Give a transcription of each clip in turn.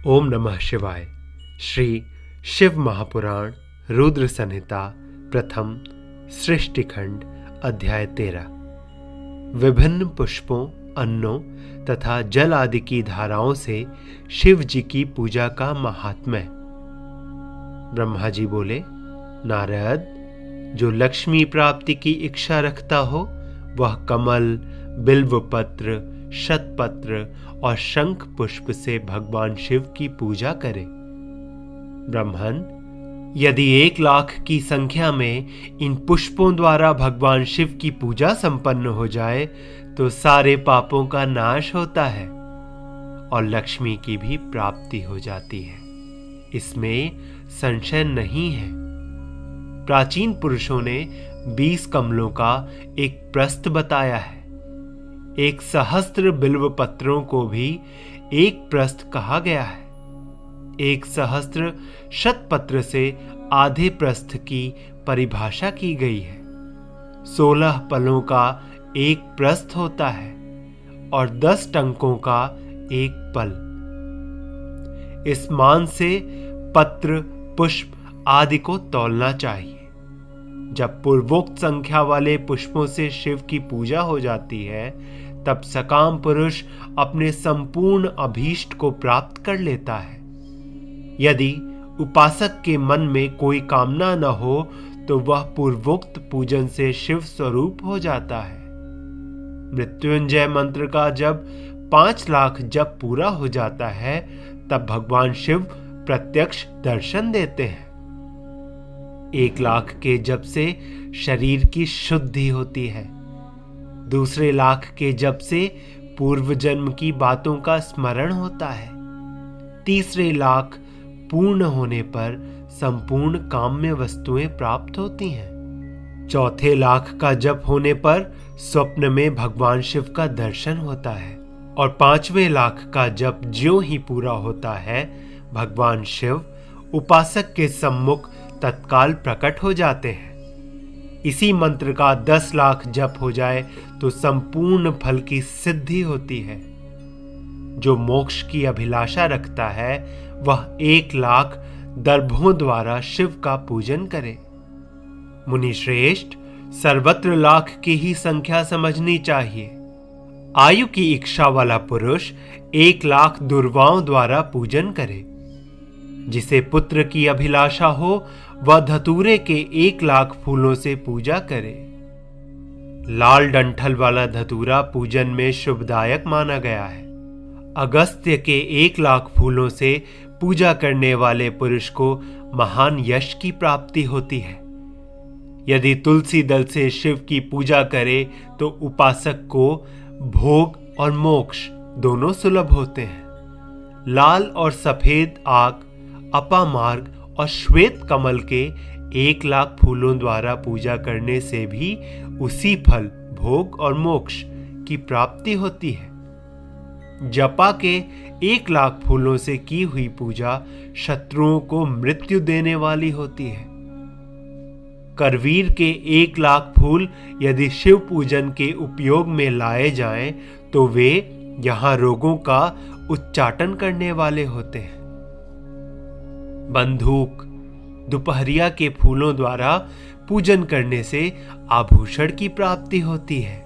ओम नमः शिवाय। श्री शिव महापुराण रुद्र संहिता प्रथम सृष्टिखंड अध्याय 13। विभिन्न पुष्पों, अन्नों तथा जल आदि की धाराओं से शिव जी की पूजा का महात्म्य। ब्रह्मा जी बोले, नारद, जो लक्ष्मी प्राप्ति की इच्छा रखता हो वह कमल, बिल्वपत्र, शतपत्र और शंख पुष्प से भगवान शिव की पूजा करे। ब्राह्मण, यदि 1,00,000 की संख्या में इन पुष्पों द्वारा भगवान शिव की पूजा संपन्न हो जाए तो सारे पापों का नाश होता है और लक्ष्मी की भी प्राप्ति हो जाती है। इसमें संशय नहीं है। प्राचीन पुरुषों ने 20 कमलों का एक प्रस्थ बताया है। 1 सहस्त्र बिल्व पत्रों को भी एक प्रस्थ कहा गया है। 1 सहस्त्र शतपत्र से आधे प्रस्थ की परिभाषा की गई है। 16 पलों का एक प्रस्थ होता है और 10 टंकों का एक पल। इस मान से पत्र, पुष्प आदि को तौलना चाहिए। जब पूर्वोक्त संख्या वाले पुष्पों से शिव की पूजा हो जाती है तब सकाम पुरुष अपने संपूर्ण अभीष्ट को प्राप्त कर लेता है। यदि उपासक के मन में कोई कामना न हो तो वह पूर्वोक्त पूजन से शिव स्वरूप हो जाता है। मृत्युंजय मंत्र का जब 5,00,000 जप पूरा हो जाता है तब भगवान शिव प्रत्यक्ष दर्शन देते हैं। 1,00,000 के जप से शरीर की शुद्धि होती है। दूसरे 1,00,000 के जप से पूर्व जन्म की बातों का स्मरण होता है। तीसरे 1,00,000 पूर्ण होने पर संपूर्ण काम्य वस्तुएं प्राप्त होती हैं। चौथे 1,00,000 का जप होने पर स्वप्न में भगवान शिव का दर्शन होता है और 5वें 1,00,000 का जप ज्यों ही पूरा होता है भगवान शिव उपासक के सम्मुख तत्काल प्रकट हो जाते हैं। इसी मंत्र का 10,00,000 जप हो जाए तो संपूर्ण फल की सिद्धि होती है। जो मोक्ष की अभिलाषा रखता है वह 1,00,000 दर्भों द्वारा शिव का पूजन करे। मुनि श्रेष्ठ, सर्वत्र 1,00,000 की ही संख्या समझनी चाहिए। आयु की इच्छा वाला पुरुष 1,00,000 दुर्वाओं द्वारा पूजन करे। जिसे पुत्र की अभिलाषा हो वह धतूरे के 1,00,000 फूलों से पूजा करे। लाल डंठल वाला धतूरा पूजन में शुभदायक माना गया है। अगस्त्य के 1,00,000 फूलों से पूजा करने वाले पुरुष को महान यश की प्राप्ति होती है। यदि तुलसी दल से शिव की पूजा करे तो उपासक को भोग और मोक्ष दोनों सुलभ होते हैं। लाल और सफेद आग, अपामार्ग और श्वेत कमल के 1,00,000 फूलों द्वारा पूजा करने से भी उसी फल, भोग और मोक्ष की प्राप्ति होती है। जपा के 1,00,000 फूलों से की हुई पूजा शत्रुओं को मृत्यु देने वाली होती है। करवीर के 1,00,000 फूल यदि शिव पूजन के उपयोग में लाए जाएं तो वे यहां रोगों का उच्चाटन करने वाले होते हैं। बंदूक, दोपहरिया के फूलों द्वारा पूजन करने से आभूषण की प्राप्ति होती है।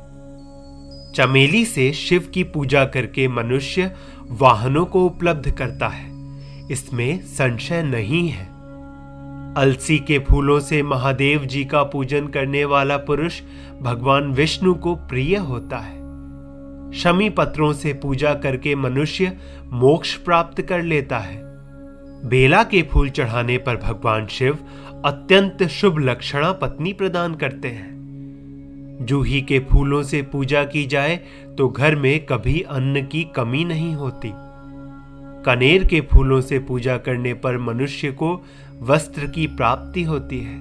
चमेली से शिव की पूजा करके मनुष्य वाहनों को उपलब्ध करता है, इसमें संशय नहीं है। अलसी के फूलों से महादेव जी का पूजन करने वाला पुरुष भगवान विष्णु को प्रिय होता है। शमी पत्रों से पूजा करके मनुष्य मोक्ष प्राप्त कर लेता है। बेला के फूल चढ़ाने पर भगवान शिव अत्यंत शुभ लक्षणा पत्नी प्रदान करते हैं। जूही के फूलों से पूजा की जाए तो घर में कभी अन्न की कमी नहीं होती। कनेर के फूलों से पूजा करने पर मनुष्य को वस्त्र की प्राप्ति होती है।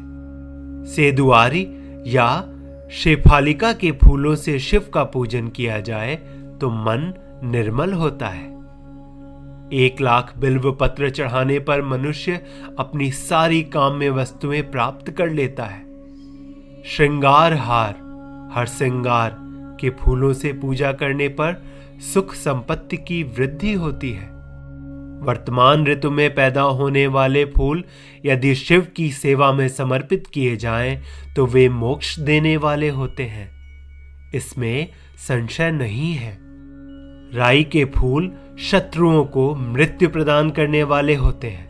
सेदुआरी या शेफालिका के फूलों से शिव का पूजन किया जाए तो मन निर्मल होता है। 1,00,000 बिल्व पत्र चढ़ाने पर मनुष्य अपनी सारी काम्य वस्तुएं प्राप्त कर लेता है। श्रृंगार हार, हरसिंगार के फूलों से पूजा करने पर सुख संपत्ति की वृद्धि होती है। वर्तमान ऋतु में पैदा होने वाले फूल यदि शिव की सेवा में समर्पित किए जाएं तो वे मोक्ष देने वाले होते हैं, इसमें संशय नहीं है। राई के फूल शत्रुओं को मृत्यु प्रदान करने वाले होते हैं।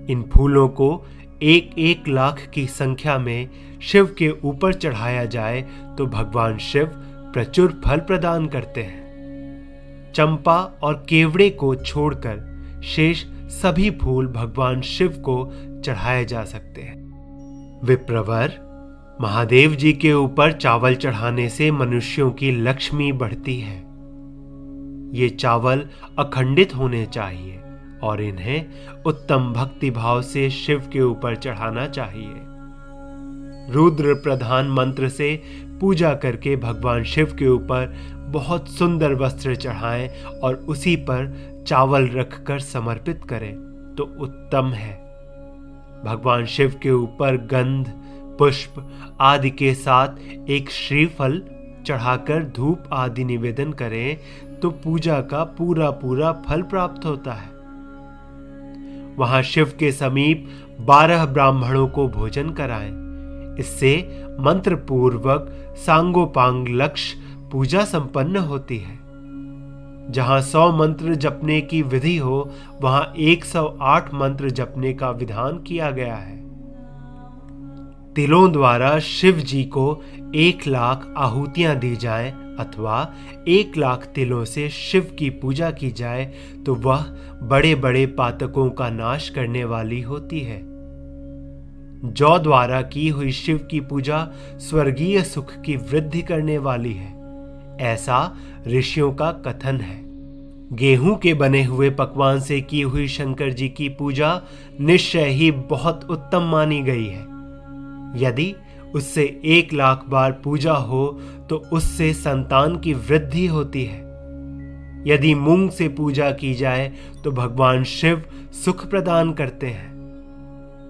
इन फूलों को 1-1 लाख की संख्या में शिव के ऊपर चढ़ाया जाए तो भगवान शिव प्रचुर फल प्रदान करते हैं। चंपा और केवड़े को छोड़कर शेष सभी फूल भगवान शिव को चढ़ाए जा सकते हैं। विप्रवर, महादेव जी के ऊपर चावल चढ़ाने से मनुष्यों की लक्ष्मी बढ़ती है। ये चावल अखंडित होने चाहिए और इन्हें उत्तम भक्ति भाव से शिव के ऊपर चढ़ाना चाहिए। रुद्र प्रधान मंत्र से पूजा करके भगवान शिव के ऊपर बहुत सुंदर वस्त्र चढ़ाएं और उसी पर चावल रखकर समर्पित करें तो उत्तम है। भगवान शिव के ऊपर गंध, पुष्प आदि के साथ एक श्रीफल चढ़ाकर धूप आदि निवेदन करें तो पूजा का पूरा फल प्राप्त होता है। वहां शिव के समीप 12 ब्राह्मणों को भोजन कराएं। इससे मंत्र पूर्वक सांगोपांग लक्ष्य पूजा संपन्न होती है। जहां 100 मंत्र जपने की विधि हो वहां 108 मंत्र जपने का विधान किया गया है। तिलों द्वारा शिव जी को 1 लाख आहुतियां दी जाएं अथवा 1 लाख तिलों से शिव की पूजा की जाए तो वह बड़े बड़े पातकों का नाश करने वाली होती है। जौ द्वारा की हुई शिव की पूजा स्वर्गीय सुख की वृद्धि करने वाली है, ऐसा ऋषियों का कथन है। गेहूं के बने हुए पकवान से की हुई शंकर जी की पूजा निश्चय ही बहुत उत्तम मानी गई है। यदि उससे 1 लाख बार पूजा हो तो उससे संतान की वृद्धि होती है। यदि मूंग से पूजा की जाए तो भगवान शिव सुख प्रदान करते हैं।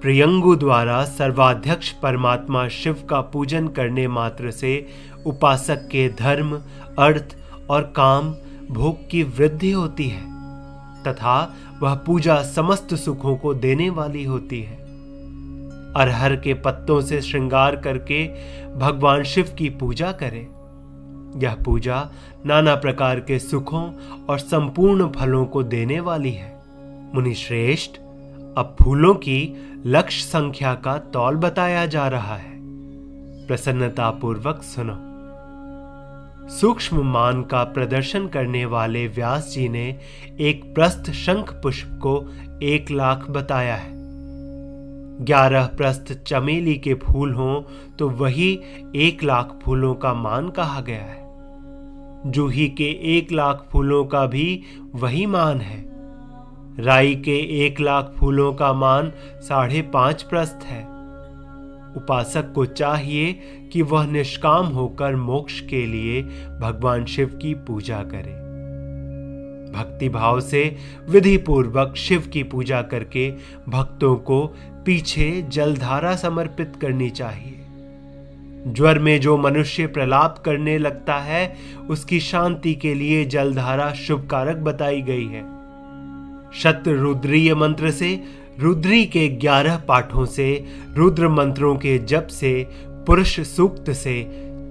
प्रियंगु द्वारा सर्वाध्यक्ष परमात्मा शिव का पूजन करने मात्र से उपासक के धर्म, अर्थ और काम भोग की वृद्धि होती है तथा वह पूजा समस्त सुखों को देने वाली होती है। अरहर के पत्तों से श्रृंगार करके भगवान शिव की पूजा करें। यह पूजा नाना प्रकार के सुखों और संपूर्ण फलों को देने वाली है। मुनि श्रेष्ठ, अब फूलों की लक्ष्य संख्या का तौल बताया जा रहा है। प्रसन्नता पूर्वक सुनो। सूक्ष्म मान का प्रदर्शन करने वाले व्यास जी ने एक प्रस्थ शंख पुष्प को 1 लाख बताया है। 11 प्रस्थ चमेली के फूल हों तो वही 1 लाख फूलों का मान कहा गया है। जूही के 1 लाख फूलों का भी वही मान है। राई के 1 लाख फूलों का मान 5.5 प्रस्थ है। उपासक को चाहिए कि वह निष्काम होकर मोक्ष के लिए भगवान शिव की पूजा करे। भक्ति भाव से विधि पूर्वक शिव की पूजा करके भक्तों को पीछे जलधारा समर्पित करनी चाहिए। ज्वर में जो मनुष्य प्रलाप करने लगता है उसकी शांति के लिए जलधारा शुभकारक बताई गई है। शतरुद्रीय मंत्र से, रुद्री के 11 पाठों से, रुद्र मंत्रों के जप से, पुरुष सूक्त से,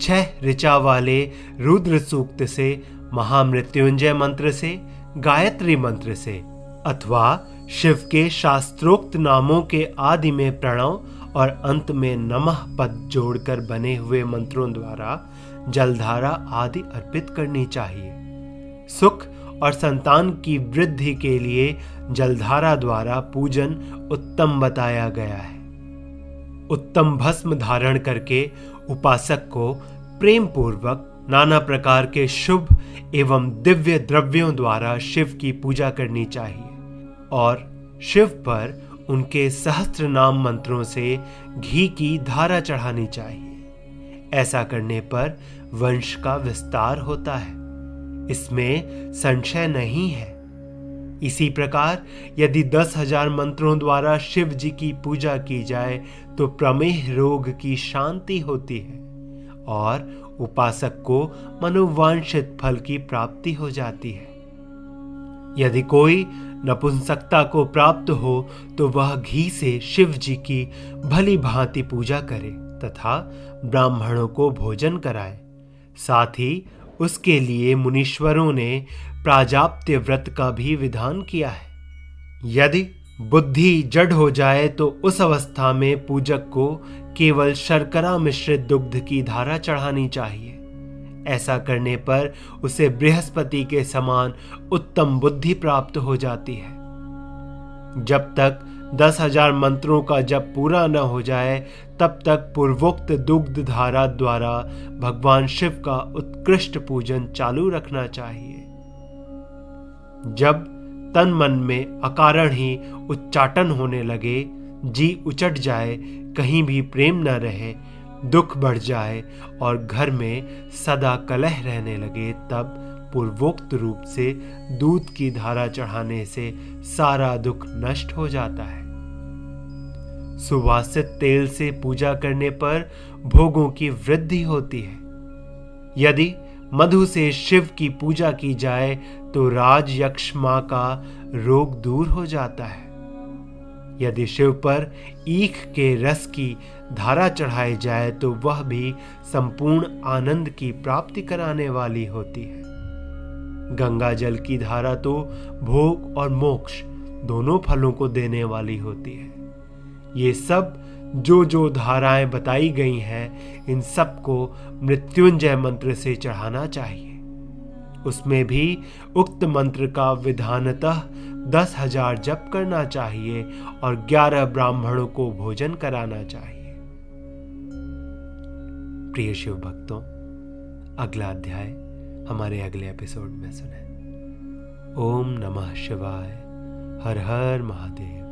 6 ऋचा वाले रुद्र सूक्त से, महामृत्युंजय मंत्र से, गायत्री मंत्र से अथवा शिव के शास्त्रोक्त नामों के आदि में प्रणव और अंत में नमः पद जोड़कर बने हुए मंत्रों द्वारा जलधारा आदि अर्पित करनी चाहिए। सुख और संतान की वृद्धि के लिए जलधारा द्वारा पूजन उत्तम बताया गया है। उत्तम भस्म धारण करके उपासक को प्रेम पूर्वक नाना प्रकार के शुभ एवं दिव्य द्रव्यों द्वारा शिव की पूजा करनी चाहिए और शिव पर उनके सहस्त्र नाम मंत्रों से घी की धारा चढ़ानी चाहिए। ऐसा करने पर वंश का विस्तार होता है, इसमें संशय नहीं है। इसी प्रकार यदि 10,000 मंत्रों द्वारा शिव जी की पूजा की जाए तो प्रमेह रोग की शांति होती है और उपासक को मनोवांछित फल की प्राप्ति हो जाती है। यदि कोई नपुंसकता को प्राप्त हो तो वह घी से शिव जी की भली भांति पूजा करे तथा ब्राह्मणों को भोजन कराए। साथ ही उसके लिए मुनीश्वरों ने प्राजाप्त्य व्रत का भी विधान किया है। यदि बुद्धि जड़ हो जाए तो उस अवस्था में पूजक को केवल शर्करा मिश्रित दुग्ध की धारा चढ़ानी चाहिए। ऐसा करने पर उसे बृहस्पति के समान उत्तम बुद्धि प्राप्त हो जाती है। जब तक 10,000 मंत्रों का जप पूरा न हो जाए तब तक पूर्वोक्त दुग्ध धारा द्वारा भगवान शिव का उत्कृष्ट पूजन चालू रखना चाहिए। जब तन मन में अकारण ही उच्चाटन होने लगे, जी उचट जाए, कहीं भी प्रेम न रहे, दुख बढ़ जाए और घर में सदा कलह रहने लगे, तब पूर्वोक्त रूप से दूध की धारा चढ़ाने से सारा दुख नष्ट हो जाता है। सुवासित तेल से पूजा करने पर भोगों की वृद्धि होती है। यदि मधु से शिव की पूजा की जाए तो राजयक्ष मां का रोग दूर हो जाता है। यदि शिव पर ईख के रस की धारा चढ़ाई जाए तो वह भी संपूर्ण आनंद की प्राप्ति कराने वाली होती है। गंगा जल की धारा तो भोग और मोक्ष दोनों फलों को देने वाली होती है। ये सब जो धाराएं बताई गई हैं, इन सबको मृत्युंजय मंत्र से चढ़ाना चाहिए। उसमें भी उक्त मंत्र का विधानतः 10,000 जप करना चाहिए और 11 ब्राह्मणों को भोजन कराना चाहिए। प्रिय शिव भक्तों, अगला अध्याय हमारे अगले एपिसोड में सुनें। ओम नमः शिवाय। हर हर महादेव।